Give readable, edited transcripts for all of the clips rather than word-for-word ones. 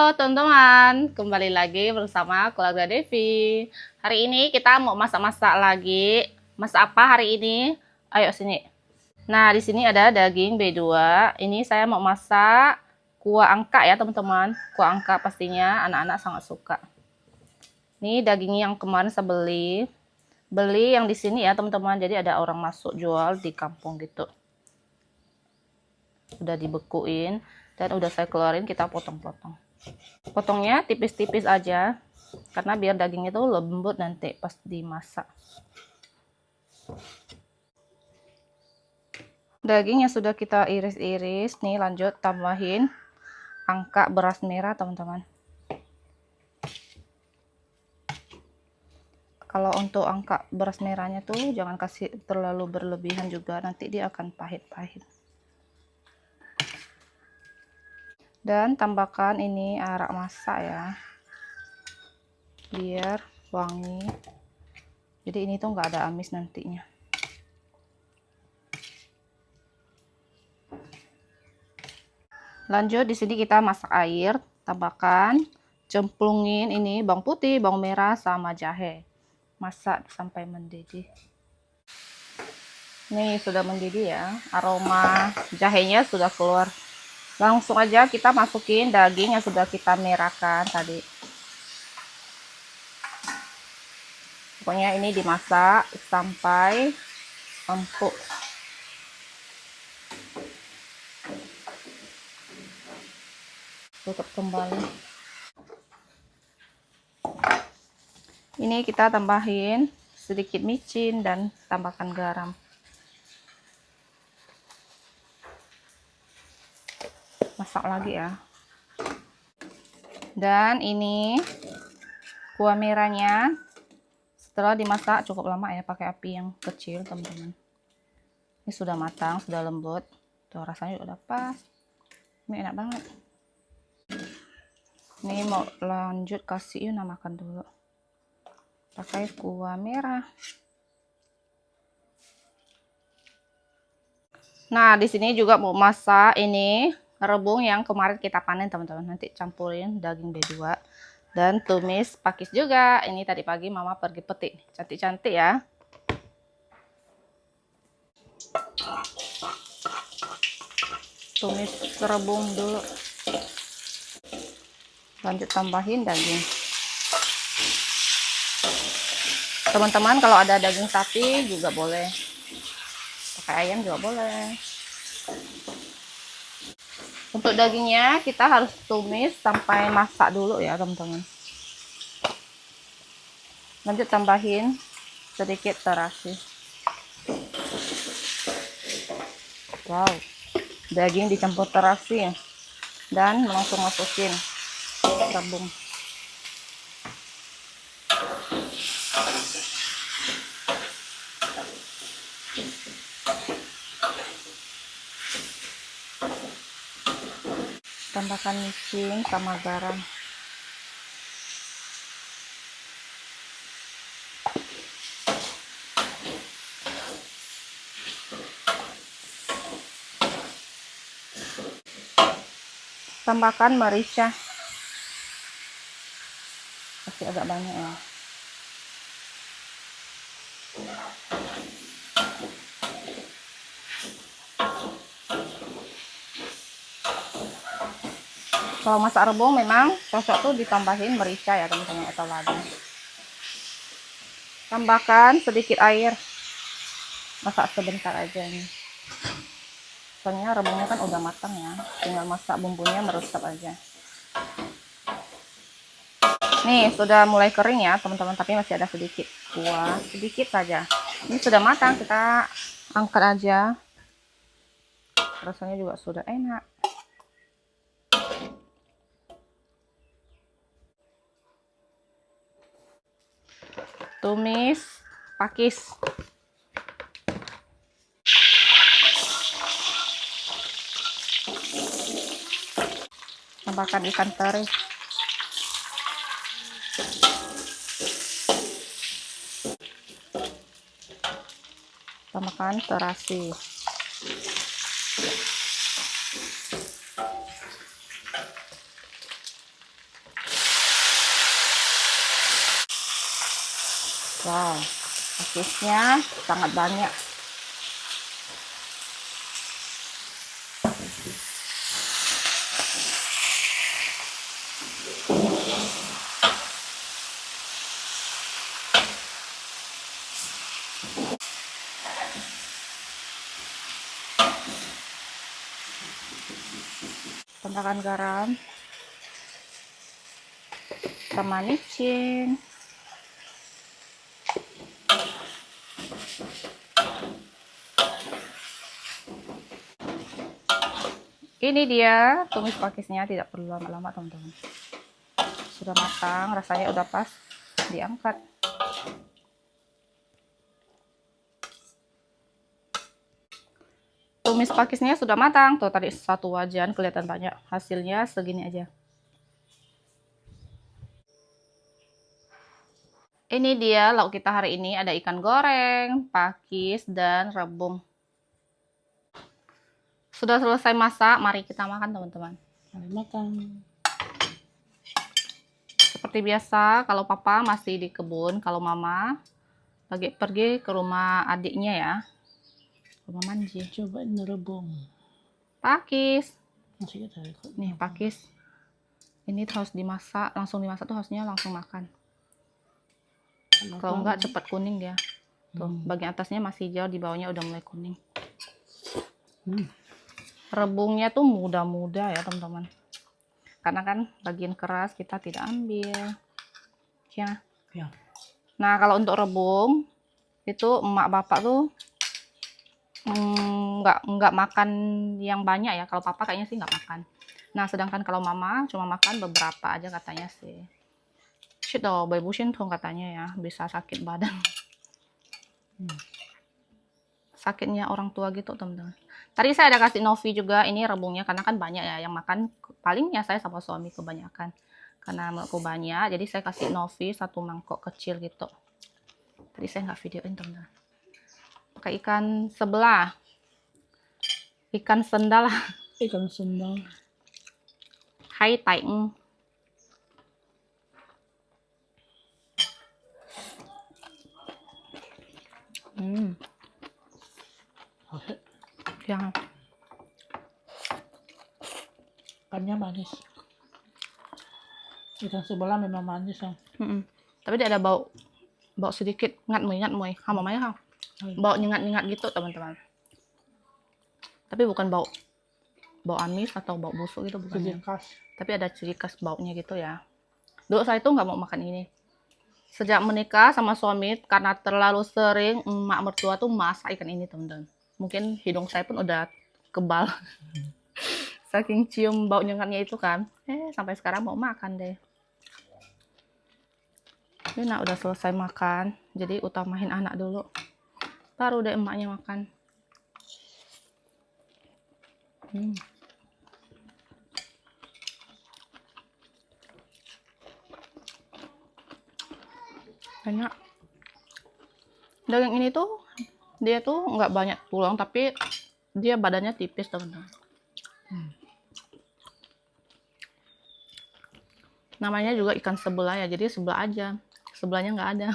Halo teman-teman, kembali lagi bersama keluarga Devi. Hari ini kita mau masak-masak lagi. Masak apa hari ini? Ayo sini. Nah, di sini ada daging B2. Ini saya mau masak kuah angka ya teman-teman. Kuah angka pastinya anak-anak sangat suka. Ini daging yang kemarin saya beli yang di sini ya teman-teman. Jadi ada orang masuk jual di kampung gitu. Udah dibekuin dan udah saya keluarin, kita potong-potong. Potongnya tipis-tipis aja karena biar dagingnya itu lembut nanti pas dimasak. Daging yang sudah kita iris-iris nih, lanjut tambahin angka beras merah teman-teman. Kalau untuk angka beras merahnya tuh jangan kasih terlalu berlebihan juga, nanti dia akan pahit-pahit. Dan tambahkan ini arak masak ya, biar wangi. Jadi ini tuh nggak ada amis nantinya. Lanjut di sini kita masak air, tambahkan, cemplungin ini bawang putih, bawang merah sama jahe. Masak sampai mendidih. Nih sudah mendidih ya, aroma jahenya sudah keluar. Langsung aja kita masukin daging yang sudah kita merahkan tadi. Pokoknya ini dimasak sampai empuk. Tutup kembali. Ini kita tambahin sedikit micin dan tambahkan garam. Masak lagi ya. Dan ini kuah merahnya setelah dimasak cukup lama ya, pakai api yang kecil teman-teman. Ini sudah matang, sudah lembut. Tuh rasanya udah pas. Ini enak banget. Ini mau lanjut kasih Yuna makan dulu. Pakai kuah merah. Nah, di sini juga mau masak ini rebung yang kemarin kita panen teman-teman. Nanti campurin daging B2 dan tumis pakis juga. Ini tadi pagi mama pergi petik, cantik-cantik ya. Tumis rebung dulu. Lanjut tambahin daging. Teman-teman kalau ada daging sapi juga boleh, pakai ayam juga boleh. Untuk dagingnya kita harus tumis sampai masak dulu ya teman-teman. Lanjut tambahin sedikit terasi. Wow, daging dicampur terasi ya. Dan langsung masukin rebung. Tambahkan micin sama garam. Tambahkan merica. Kasih agak banyak ya. Kalau masak rebung memang cocok tuh ditambahin merica ya teman-teman atau lada. Tambahkan sedikit air. Masak sebentar aja nih. Soalnya rebungnya kan udah matang ya. Tinggal masak bumbunya meresap aja. Nih sudah mulai kering ya teman-teman, tapi masih ada sedikit kuah, sedikit saja. Ini sudah matang, kita angkat aja. Rasanya juga sudah enak. Tumis pakis. Tambahkan ikan teri. Tambahkan terasi. Wow, pakisnya sangat banyak. Tambahkan garam sama micin. Ini dia tumis pakisnya, tidak perlu lama-lama teman-teman. Sudah matang, rasanya udah pas, diangkat. Tumis pakisnya sudah matang, tuh tadi satu wajan kelihatan banyak, hasilnya segini aja. Ini dia lauk kita hari ini, ada ikan goreng, pakis, dan rebung. Sudah selesai masak, mari kita makan teman-teman. Mari makan. Seperti biasa, kalau papa masih di kebun, kalau mama lagi pergi ke rumah adiknya ya. Rumah Manji. Coba ini rebung. Pakis. Masih kita ikut. Nih, pakis. Ini harus dimasak, langsung dimasak tuh harusnya langsung makan. Kalau enggak cepat kuning ya. Tuh, bagian atasnya masih hijau, di bawahnya udah mulai kuning. Rebungnya tuh muda-muda ya teman-teman, karena kan bagian keras kita tidak ambil ya. Nah kalau untuk rebung itu emak bapak tuh nggak makan yang banyak ya. Kalau papa kayaknya sih nggak makan. Nah sedangkan kalau mama cuma makan beberapa aja katanya sih. Shit dong, katanya ya, bisa sakit badan. Sakitnya orang tua gitu teman-teman. Tadi saya ada kasih Novi juga ini rebungnya, karena kan banyak ya yang makan, palingnya saya sama suami kebanyakan. Karena menurutku banyak, jadi saya kasih Novi satu mangkok kecil gitu. Tadi saya nggak videoin teman-teman. Pakai ikan sebelah, ikan sendal, Ikan sendal. hai taing. Yang Ikannya manis. Ikan sebelah memang manis ya. Tapi dia ada bau sedikit ngat moy hama maya ha. Bau nyengat gitu teman-teman. Tapi bukan bau amis atau bau busuk gitu, bukan. Ciri khas. Tapi ada ciri khas baunya gitu ya. Dulu saya tuh nggak mau makan ini. Sejak menikah sama suami, karena terlalu sering emak mertua tuh masak ikan ini teman-teman. Mungkin hidung saya pun udah kebal. Saking cium bau nyengatnya itu kan. Sampai sekarang mau makan deh. Ini nah udah selesai makan, jadi utamain anak dulu. Baru deh emaknya makan. Banyak. Daging ini tuh dia tuh nggak banyak tulang, tapi dia badannya tipis teman-teman. Namanya juga ikan sebelah ya, jadi sebelah aja, sebelahnya nggak ada.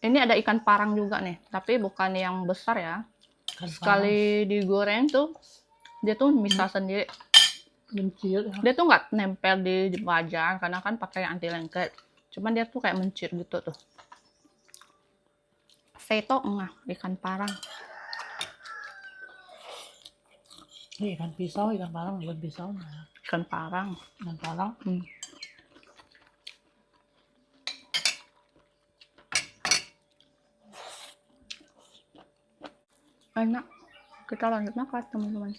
Ini ada ikan parang juga nih, tapi bukan yang besar ya. Sekali digoreng tuh dia tuh bisa sendiri. Mencir. Dia tuh nggak nempel di wajan karena kan pakai anti lengket. Cuman dia tuh kayak mencir gitu tuh. Seto ikan parang. Ini ikan pisau, ikan parang, ikan pisau. Ikan parang. Ikan parang. Enak. Kita lanjut makan teman-teman.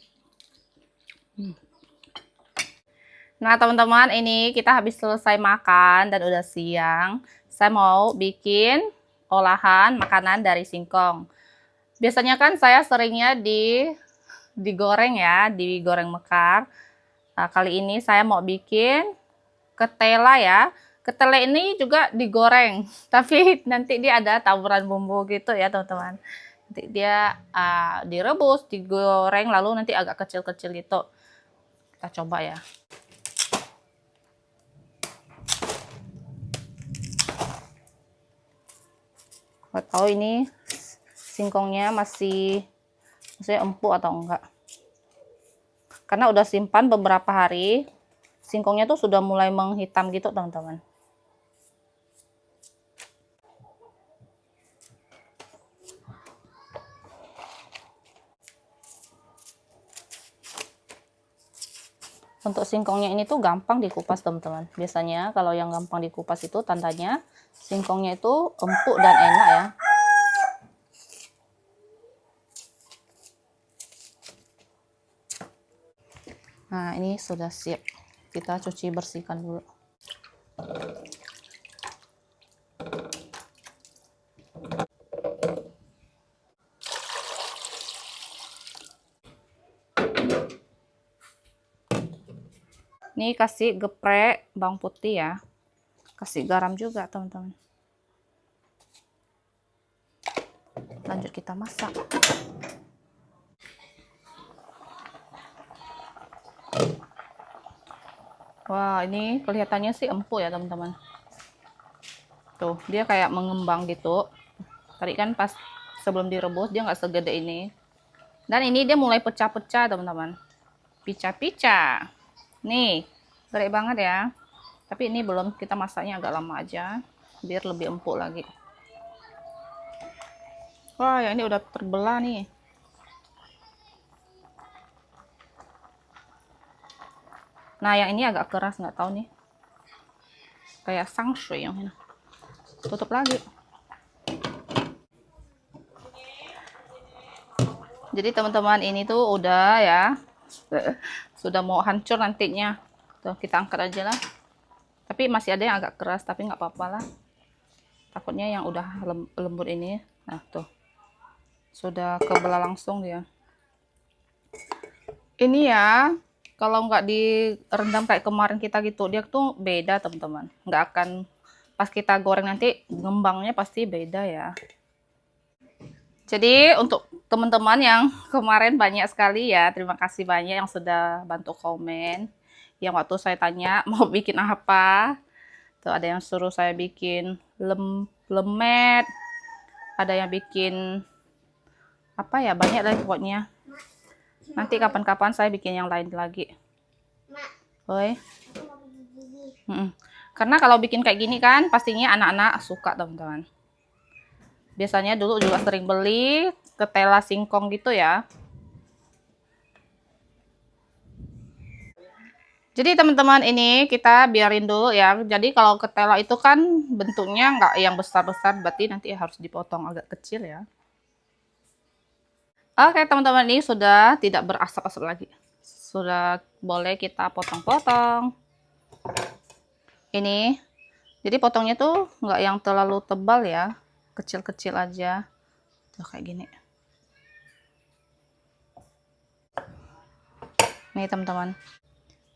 Nah teman-teman, ini kita habis selesai makan dan udah siang. Saya mau bikin olahan makanan dari singkong. Biasanya kan saya seringnya digoreng ya, digoreng mekar. Nah, kali ini saya mau bikin ketela ya. Ketela ini juga digoreng, tapi nanti dia ada taburan bumbu gitu ya teman-teman. Nanti dia direbus, digoreng, lalu nanti agak kecil-kecil gitu. Kita coba ya. Nggak tahu ini singkongnya maksudnya empuk atau enggak. Karena udah simpan beberapa hari, singkongnya tuh sudah mulai menghitam gitu teman-teman. Untuk singkongnya ini tuh gampang dikupas teman-teman. Biasanya kalau yang gampang dikupas itu tandanya singkongnya itu empuk dan enak ya. Nah, ini sudah siap. Kita cuci bersihkan dulu. Ini kasih geprek bawang putih ya. Kasih garam juga, teman-teman. Lanjut kita masak. Wah, ini kelihatannya sih empuk ya, teman-teman. Tuh, dia kayak mengembang gitu. Tadi kan pas sebelum direbus dia nggak segede ini. Dan ini dia mulai pecah-pecah, teman-teman. Pica-pica. Nih, gede banget ya. Tapi ini belum, kita masaknya agak lama aja biar lebih empuk lagi. Wah, yang ini udah terbelah nih. Nah, yang ini agak keras, nggak tahu nih. Kayak sangshui yang ini. Tutup lagi. Jadi teman-teman ini tuh udah ya. Sudah mau hancur nantinya. Tuh, kita angkat aja lah. Tapi masih ada yang agak keras, tapi nggak apa-apa lah. Takutnya yang udah lembut ini. Nah, tuh. Sudah kebelah langsung dia. Ini ya, kalau nggak direndam kayak kemarin kita gitu, dia tuh beda teman-teman. Nggak akan, pas kita goreng nanti, ngembangnya pasti beda ya. Jadi untuk teman-teman yang kemarin banyak sekali ya, terima kasih banyak yang sudah bantu komen. Yang waktu saya tanya mau bikin apa, tuh ada yang suruh saya bikin lemet, ada yang bikin apa ya, banyak lah pokoknya. Nanti kapan-kapan saya bikin yang lain lagi. Oi. Karena kalau bikin kayak gini kan pastinya anak-anak suka teman-teman. Biasanya dulu juga sering beli ketela singkong gitu ya. Jadi teman-teman ini kita biarin dulu ya. Jadi kalau ketela itu kan bentuknya nggak yang besar-besar, berarti nanti harus dipotong agak kecil ya. Oke teman-teman, ini sudah tidak berasap-asap lagi. Sudah boleh kita potong-potong. Ini, jadi potongnya tuh nggak yang terlalu tebal ya. Kecil-kecil aja. Tuh kayak gini. Nih teman-teman.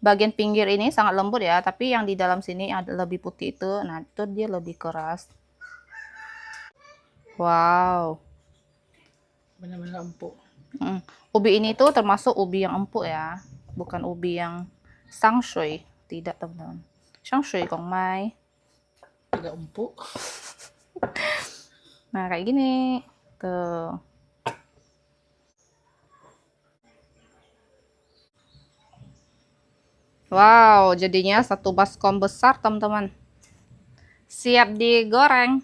Bagian pinggir ini sangat lembut ya, tapi yang di dalam sini ada lebih putih itu. Nah, itu dia lebih keras. Wow. Benar-benar empuk. Ubi ini tuh termasuk ubi yang empuk ya. Bukan ubi yang sangshui. Tidak teman-teman. Sangshui gongmai. Agak empuk. Nah, kayak gini. Tuh. Wow, jadinya satu baskom besar, teman-teman. Siap digoreng.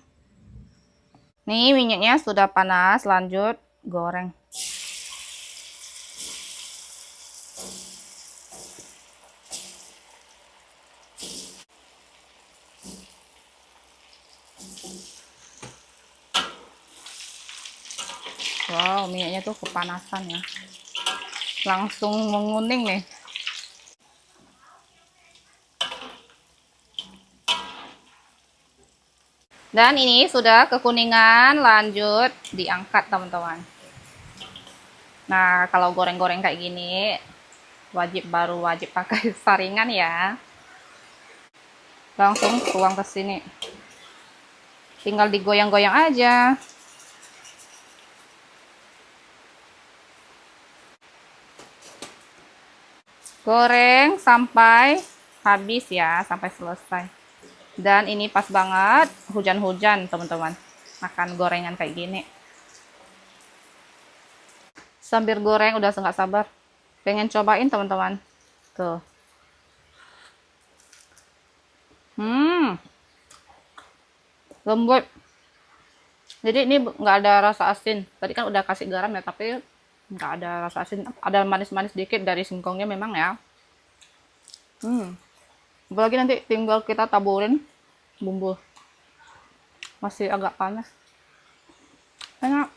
Nih, minyaknya sudah panas, lanjut goreng. Wow, minyaknya tuh kepanasan ya. Langsung menguning nih. Dan ini sudah kekuningan, lanjut diangkat teman-teman. Nah, kalau goreng-goreng kayak gini, wajib pakai saringan ya. Langsung tuang ke sini. Tinggal digoyang-goyang aja. Goreng sampai habis ya, sampai selesai. Dan ini pas banget hujan-hujan teman-teman. makan gorengan kayak gini. Sambil goreng udah nggak sabar. Pengen cobain teman-teman. Tuh. Lembut. Jadi ini nggak ada rasa asin. Tadi kan udah kasih garam ya, tapi nggak ada rasa asin. Ada manis-manis dikit dari singkongnya memang ya. Apalagi nanti tinggal kita taburin bumbu. Masih agak panas. Enak.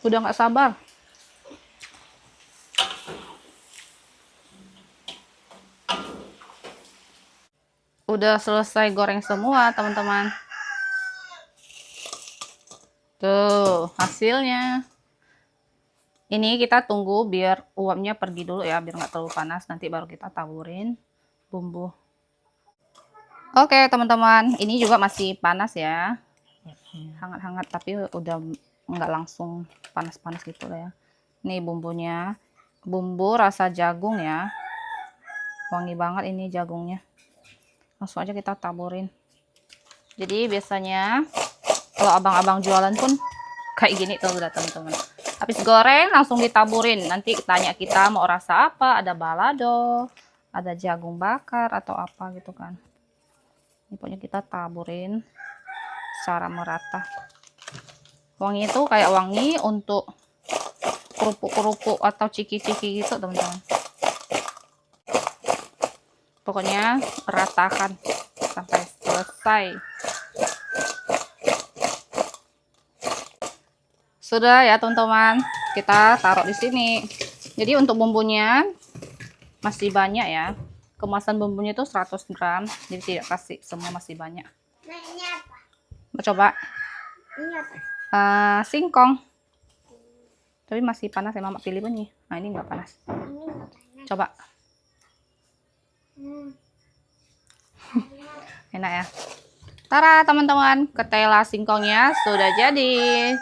Udah nggak sabar. Udah selesai goreng semua, teman-teman. Tuh, hasilnya. Ini kita tunggu biar uapnya pergi dulu ya, biar nggak terlalu panas. Nanti baru kita taburin bumbu. Oke, teman-teman. Ini juga masih panas ya. Hangat-hangat, tapi udah nggak langsung panas-panas gitu lah ya. Ini bumbunya. Bumbu rasa jagung ya. Wangi banget ini jagungnya. Langsung aja kita taburin. Jadi biasanya kalau abang-abang jualan pun kayak gini tuh udah teman-teman. Habis goreng langsung ditaburin. Nanti tanya kita mau rasa apa, ada balado, ada jagung bakar atau apa gitu kan. Ini pokoknya kita taburin secara merata. Wangi itu kayak wangi untuk kerupuk-kerupuk atau ciki-ciki gitu teman-teman. Pokoknya ratakan sampai selesai. Sudah ya teman-teman, kita taruh di sini. Jadi untuk bumbunya masih banyak ya. Kemasan bumbunya itu 100 gram, jadi tidak kasih semua, masih banyak. Ini apa? Mau coba? Ini apa? Singkong. Tapi masih panas ya, Mama pilih bunyi. Nah ini nggak panas. Ini nggak panas. Coba. Hmm. Enak ya. Tara teman-teman, ketela singkongnya sudah jadi.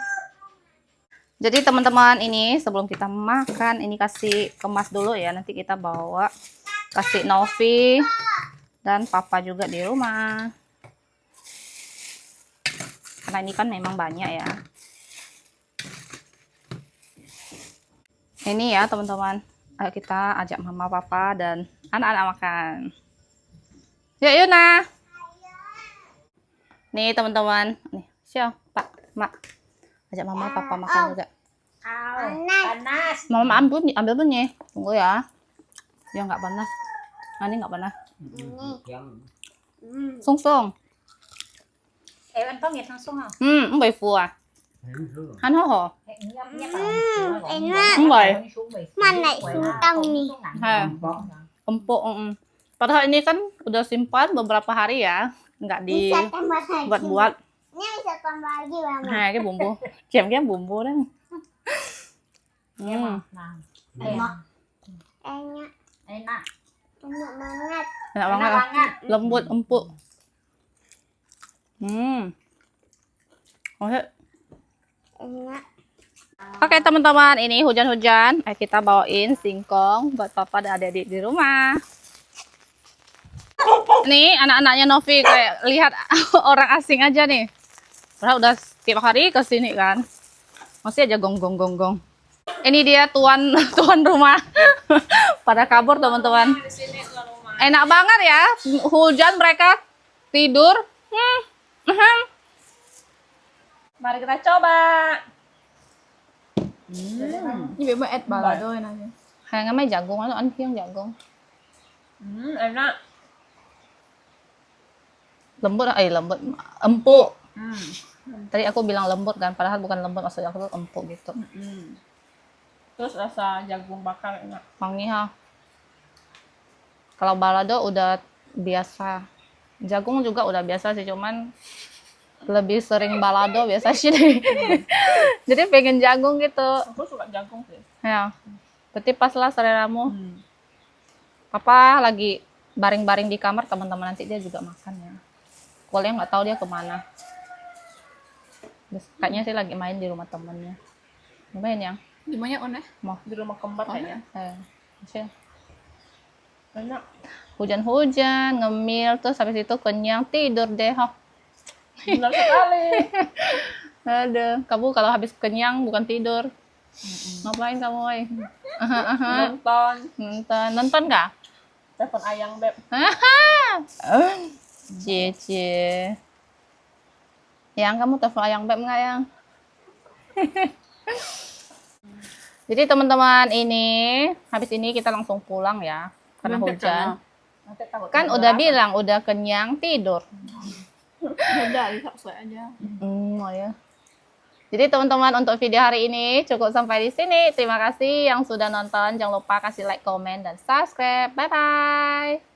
Jadi teman-teman, ini sebelum kita makan, ini kasih kemas dulu ya. Nanti kita bawa kasih Novi dan Papa juga di rumah. Karena ini kan memang banyak ya. Ini ya teman-teman. Ayo kita ajak Mama, Papa dan anak-anak makan. Yuk, Yuna. Nih teman-teman, nih, Pak, Mak. Ajak Mama, Papa makan juga. Panas. Mama ambil bunyi. Tunggu ya. Ya nggak panas. Nah, ini nggak panas. Sung. Em ăn có nhiệt langsung à? Không phù à? Hắn hổ. Enak. Không phải. Mana singkong nih? Empuk. Padahal ini kan udah simpan beberapa hari ya, nggak Bisa tambah lagi. dibuat-buat. Ini bisa tambah lagi, Mama. Nah, cái bumbu. Kem bumbu đấy. Nah, Enak. enak. Enak banget. Enak banget. Lembut, empuk. Oke. Enak. Oke teman-teman, ini hujan-hujan. Kita bawain singkong buat Papa dan adik-adik di rumah. Nih anak-anaknya Novi kayak lihat orang asing aja nih. Padahal udah setiap hari kesini kan. Masih aja gong. Ini dia tuan rumah. Pada kabur teman-teman. Enak banget ya. Hujan mereka tidur. Mari kita coba. Như vậy mà ẹt bà là đôi này. Hàng cái mấy jagung nó ăn khiêng jagung. Enak. Lembut, empuk. Tadi aku bilang lembut kan, padahal bukan lembut, maksud aku tuh empuk gitu. Terus rasa jagung bakar enak. Wangi ha. Kalau balado udah biasa. Jagung juga udah biasa sih, cuman lebih sering balado biasa sih deh. Jadi pengen jagung gitu. Aku suka jagung sih. Ya. Berarti pas lah seleramu. Papa lagi baring-baring di kamar, teman-teman nanti dia juga makan ya. Kuliah nggak tahu dia kemana. Kayaknya sih lagi main di rumah temennya. Lumayan yang Di banyak on mau. Di rumah kembar kayaknya. Masih. Enak. Hujan-hujan, ngemil, terus habis itu kenyang, tidur deh. Benar sekali. Aduh, kamu kalau habis kenyang bukan tidur. Ngapain kamu, woy? Nonton. Nonton nggak? Telepon ayang beb. Cie. Yang kamu telepon ayang beb nggak, yang? Jadi teman-teman, ini habis ini kita langsung pulang ya, karena hujan. Nanti takut Kan udah bilang udah kenyang tidur. Udah, bisa selesai aja. Oh ya. Jadi teman-teman, untuk video hari ini cukup sampai di sini. Terima kasih yang sudah nonton. Jangan lupa kasih like, komen, dan subscribe. Bye bye.